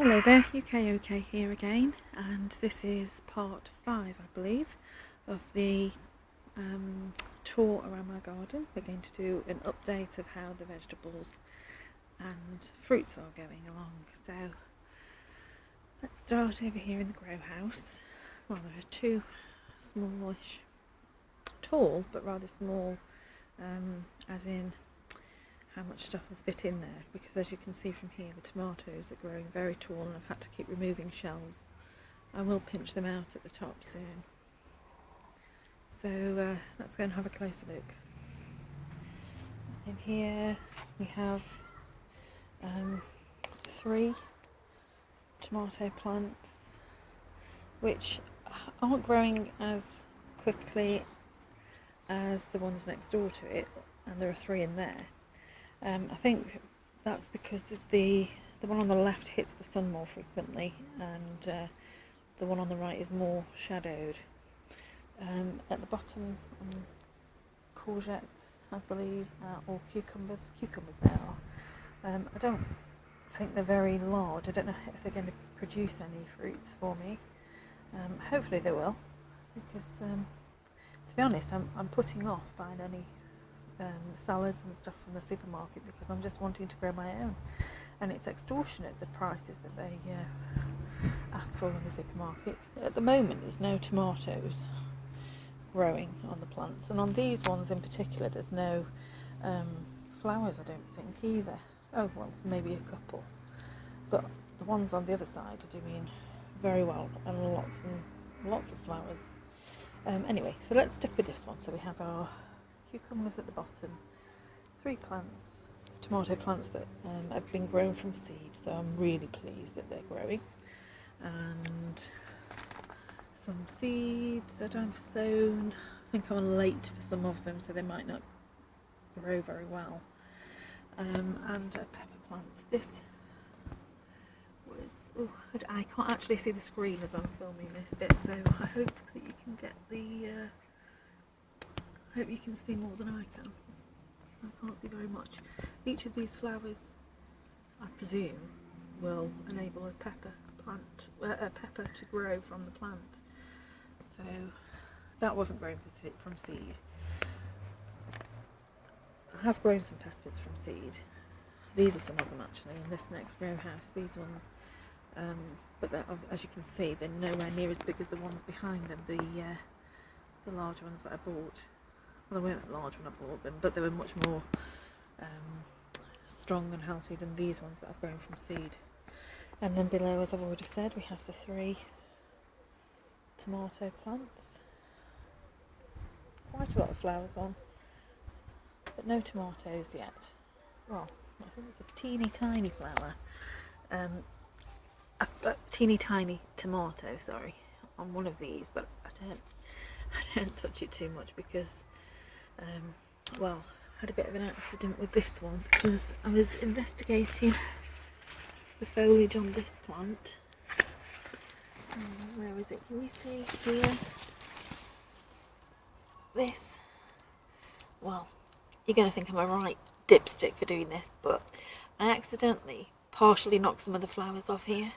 Hello there, Ukok here again, and this is part 5, I believe, of the tour around my garden. We're going to do an update of how the vegetables and fruits are going along. So let's start over here in the grow house. Well, there are two smallish, tall but rather small, as in how much stuff will fit in there, because as you can see from here, the tomatoes are growing very tall and I've had to keep removing shelves. I will pinch them out at the top soon. So let's go and have a closer look. In here we have 3 tomato plants which aren't growing as quickly as the ones next door to it, and there are 3 in there. I think that's because the one on the left hits the sun more frequently, and the one on the right is more shadowed. At the bottom, courgettes, I believe, or cucumbers there are. I don't think they're very large. I don't know if they're going to produce any fruits for me. Hopefully they will, because to be honest, I'm putting off buying any salads and stuff from the supermarket because I'm just wanting to grow my own, and it's extortionate the prices that they ask for in the supermarkets. At the moment there's no tomatoes growing on the plants, and on these ones in particular there's no flowers, I don't think either. Oh well, maybe a couple, but the ones on the other side are doing very well, and lots of flowers. Anyway, so let's stick with this one. So we have our cucumbers at the bottom, 3 plants, tomato plants that have been grown from seed, so I'm really pleased that they're growing, and some seeds that I've sown. I think I'm late for some of them, so they might not grow very well, and a pepper plant. This was, I can't actually see the screen as I'm filming this bit, so I hope that you can get the I hope you can see more than I can. I can't see very much. Each of these flowers, I presume, will enable a pepper to grow from the plant. So that wasn't grown from seed. I have grown some peppers from seed. These are some of them actually in this next grow house. These ones, but as you can see, they're nowhere near as big as the ones behind them. The large ones that I bought. Well, they weren't large when I bought them, but they were much more strong and healthy than these ones that I've grown from seed. And then below, as I've already said, we have the 3 tomato plants. Quite a lot of flowers on, but no tomatoes yet. Well, I think it's a teeny tiny flower, a teeny tiny tomato, sorry, on one of these, but I don't touch it too much because well, I had a bit of an accident with this one because I was investigating the foliage on this plant. Where is it? Can you see here? This. Well, you're going to think I'm a right dipstick for doing this, but I accidentally partially knocked some of the flowers off here.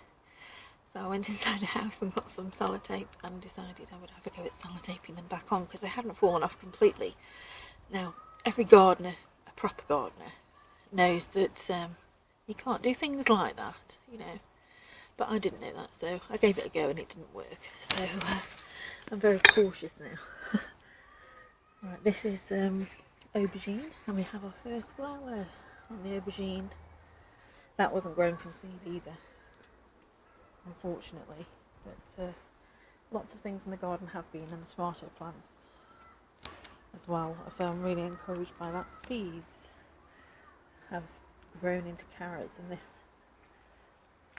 So I went inside the house and got some sellotape and decided I would have a go at sellotaping them back on because they hadn't fallen off completely. Now, every gardener, a proper gardener, knows that you can't do things like that, you know. But I didn't know that, so I gave it a go and it didn't work. So I'm very cautious now. Right, this is aubergine, and we have our first flower on the aubergine. That wasn't grown from seed either, unfortunately, but lots of things in the garden have been, and the tomato plants as well, so I'm really encouraged by that. Seeds have grown into carrots in this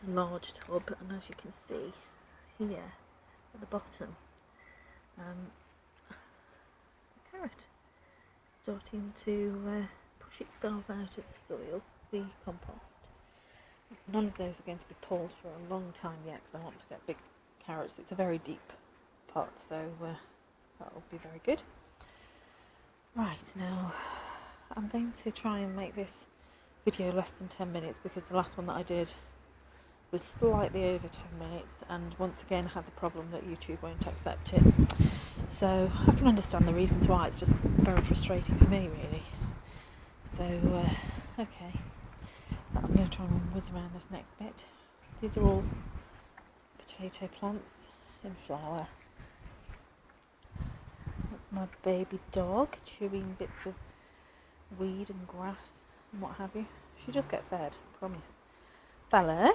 large tub, and as you can see here at the bottom, the carrot starting to push itself out of the soil, the compost. None of those are going to be pulled for a long time yet because I want to get big carrots. It's a very deep pot, so that will be very good. Right, now I'm going to try and make this video less than 10 minutes because the last one that I did was slightly over 10 minutes, and once again had the problem that YouTube won't accept it. So I can understand the reasons why. It's just very frustrating for me, really. So okay, I'm going to try and whiz around this next bit. These are all potato plants in flower. That's my baby dog chewing bits of weed and grass and what have you. She just get fed, promise. Bella,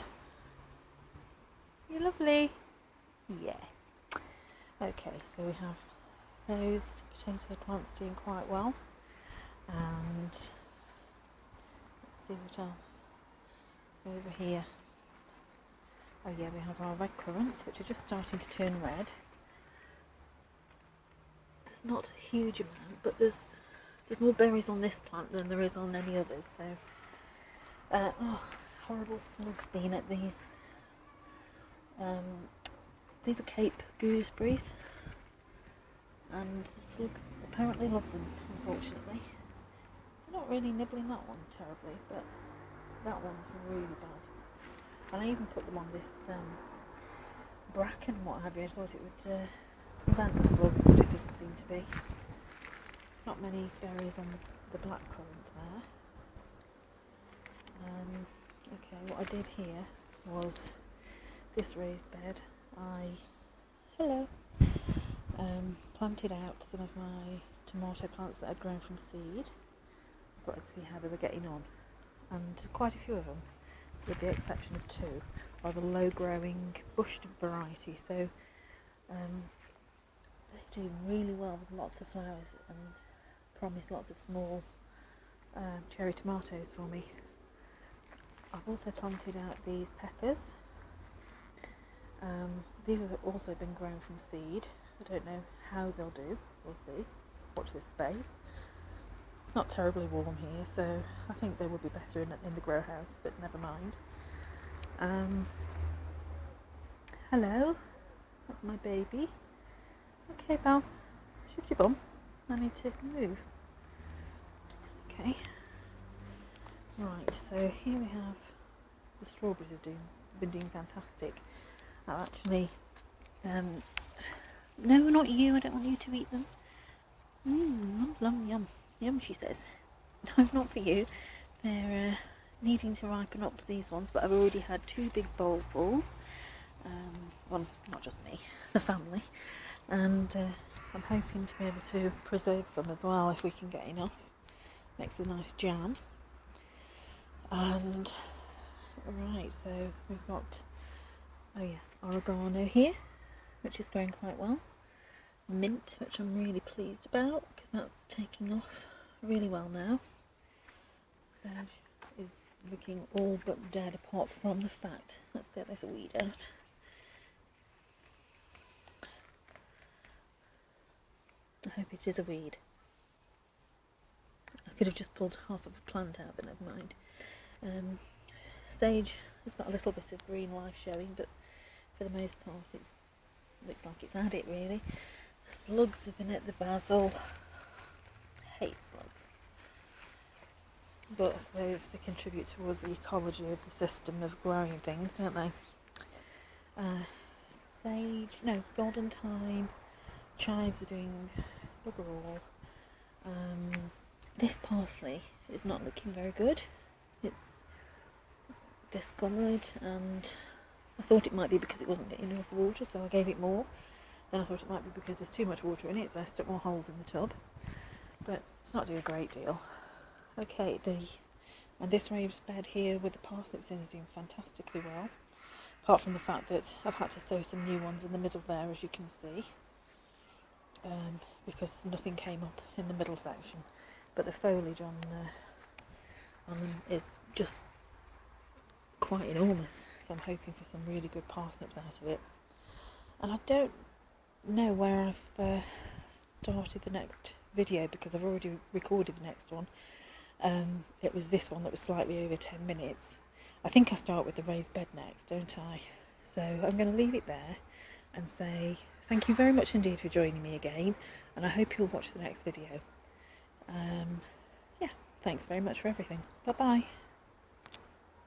you lovely. Yeah. Okay, so we have those potato plants doing quite well, and let's see what else is over here. Oh yeah, we have our red currants, which are just starting to turn red. There's not a huge amount, but there's more berries on this plant than there is on any others. So, oh, horrible smell's been at these. These are Cape gooseberries, and the slugs apparently love them, unfortunately. They're not really nibbling that one terribly, but that one's really bad. And I even put them on this bracken and what have you. I thought it would prevent the slugs, but it doesn't seem to be. There's not many berries on the blackcurrant there. Okay, what I did here was this raised bed. I planted out some of my tomato plants that I'd grown from seed. I thought I'd see how they were getting on, and quite a few of them, with the exception of two, are the low growing bushed variety. So they're doing really well with lots of flowers and promise lots of small cherry tomatoes for me. I've also planted out these peppers. These have also been grown from seed. I don't know how they'll do, we'll see. Watch this space. It's not terribly warm here, so I think they would be better in the grow house, but never mind. Hello, that's my baby. Okay, Belle, shift your bum. I need to move. Okay. Right, so here we have the strawberries have been doing fantastic. I've actually, no, not you, I don't want you to eat them. Yum, yum, yum, she says. No, not for you. They're needing to ripen up to these ones, but I've already had 2 big bowlfuls. Well, not just me, the family. And I'm hoping to be able to preserve some as well if we can get enough. Makes a nice jam. And, right, so we've got, oh yeah, oregano here, which is going quite well. Mint, which I'm really pleased about, because that's taking off really well now. Sage is looking all but dead apart from the fat. Let's get this weed out. I hope it is a weed. I could have just pulled half of a plant out, but never mind. Sage has got a little bit of green life showing, but for the most part it looks like it's had it really. Slugs have been at the basil. Hate slugs. But I suppose they contribute towards the ecology of the system of growing things, don't they? Sage, no, golden thyme, chives are doing bugger all. This parsley is not looking very good. It's discoloured, and I thought it might be because it wasn't getting enough water, so I gave it more. Then I thought it might be because there's too much water in it, so I stuck more holes in the tub. But it's not doing a great deal. Okay, and this raised bed here with the parsnips in is doing fantastically well. Apart from the fact that I've had to sow some new ones in the middle there, as you can see, because nothing came up in the middle section. But the foliage on them is just quite enormous, so I'm hoping for some really good parsnips out of it. And I don't know where I've started the next video, because I've already recorded the next one. It was this one that was slightly over 10 minutes. I think I start with the raised bed next, don't I? So I'm going to leave it there and say thank you very much indeed for joining me again, and I hope you'll watch the next video. Yeah, thanks very much for everything. Bye bye.